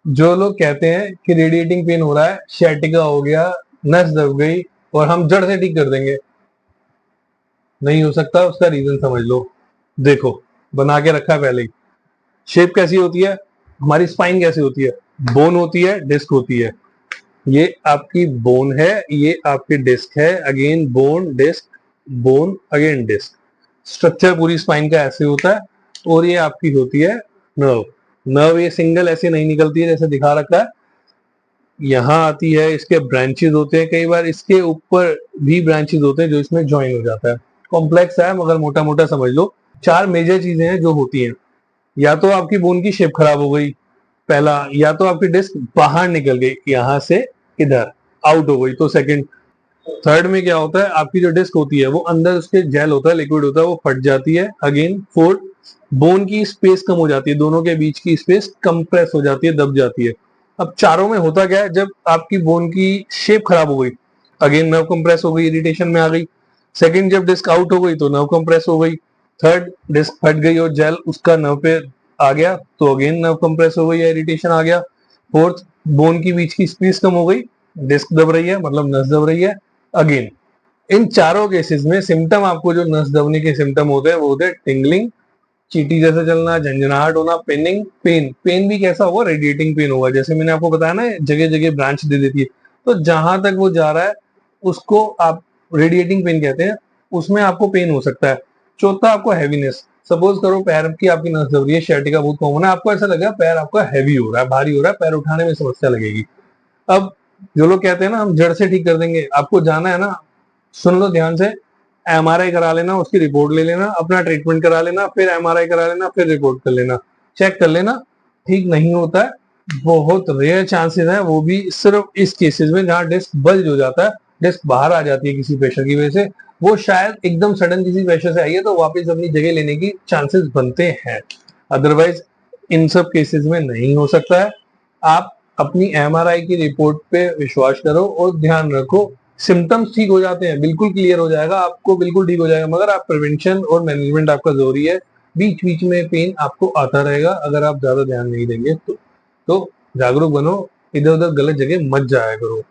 जो लोग कहते हैं कि रेडिएटिंग पेन हो रहा है, sciatica हो गया, नस दब गई और हम जड़ से ठीक कर देंगे, नहीं हो सकता। उसका रीजन समझ लो। देखो, बना के रखा है पहले ही। शेप कैसी होती है, हमारी स्पाइन कैसी होती है, बोन होती है, डिस्क होती है। ये आपकी बोन है, ये आपकी डिस्क है, again bone disc, bone again disc. Structure पूरी स्पाइन का ऐसे होता है। और ये आपकी होती है नर्व। नर्व ये सिंगल ऐसे नहीं निकलती है जैसे दिखा रखा है, यहाँ आती है, इसके ब्रांचेस होते हैं, कई बार इसके ऊपर भी ब्रांचेस होते हैं जो इसमें ज्वाइन हो जाता है। कॉम्प्लेक्स है मगर मोटा मोटा समझ लो। चार मेजर चीजें हैं जो होती हैं। या तो आपकी बोन की शेप खराब हो गई, पहला, या तो आपकी डिस्क बाहर निकल गई यहां से, इधर आउट हो गई, तो सेकंड। थर्ड में क्या होता है, आपकी जो डिस्क होती है वो अंदर उसके जेल होता है, लिक्विड होता है, वो फट जाती है। अगेन फोर्थ, बोन की स्पेस कम हो जाती है, दोनों के बीच की स्पेस कंप्रेस हो जाती है, दब जाती है। अब चारों में होता क्या है, जब आपकी बोन की शेप खराब हो गई, अगेन नर्व कंप्रेस हो गई, इरिटेशन में आ गई। सेकंड, जब डिस्क आउट हो गई तो नर्व कंप्रेस हो गई। थर्ड, डिस्क फट गई और जेल उसका नर्व पे आ गया तो अगेन नर्व कंप्रेस हो गई या इरिटेशन आ गया। फोर्थ, बोन की बीच की स्पेस कम हो गई, डिस्क दब रही है, मतलब नस दब रही है। अगेन, इन चारों केसेस में सिम्टम, आपको जो नस दबने के सिम्टम होते हैं वो होते हैं टिंगलिंग, चींटी जैसे चलना, झंझनाहट होना, पेनिंग, पेन। पेन भी कैसा होगा, रेडिएटिंग पेन होगा। जैसे मैंने आपको बताया ना, जगह जगह ब्रांच दे देती है, तो जहां तक वो जा रहा है उसको आप रेडिएटिंग पेन कहते हैं, उसमें आपको पेन हो सकता है। चौथा, आपको हैवीनेस। सपोज करो पैर की आपकी नस दब रही है, sciatica बहुत कॉमन है, आपको ऐसा लगेगा पैर आपका हैवी हो रहा है, भारी हो रहा है, पैर उठाने में समस्या लगेगी। अब जो लोग कहते हैं ना हम जड़ से ठीक कर देंगे, आपको जाना है ना, सुन लो ध्यान से। एमआरआई करा लेना, उसकी रिपोर्ट ले लेना, अपना ट्रीटमेंट करा लेना, फिर एमआरआई करा लेना, फिर रिपोर्ट कर लेना, चेक कर लेना। ठीक नहीं होता है, बहुत रेयर चांसेस है, वो भी सिर्फ इस केसेस में जहां डिस्क बल्ज हो जाता है, डिस्क बाहर आ जाती है किसी प्रेशर की वजह से। वो शायद एकदम सडन किसी प्रेशर से आई है तो वापस अपनी जगह लेने की चांसेस बनते हैं, अदरवाइज इन सब केसेस में नहीं हो सकता है। आप अपनी एमआरआई की रिपोर्ट पे विश्वास करो और ध्यान रखो, सिम्टम्स ठीक हो जाते हैं, बिल्कुल क्लियर हो जाएगा, आपको बिल्कुल ठीक हो जाएगा, मगर आप प्रिवेंशन और मैनेजमेंट आपका जरूरी है। बीच बीच में पेन आपको आता रहेगा अगर आप ज्यादा ध्यान नहीं देंगे तो जागरूक बनो, इधर उधर गलत जगह मत जाया करो।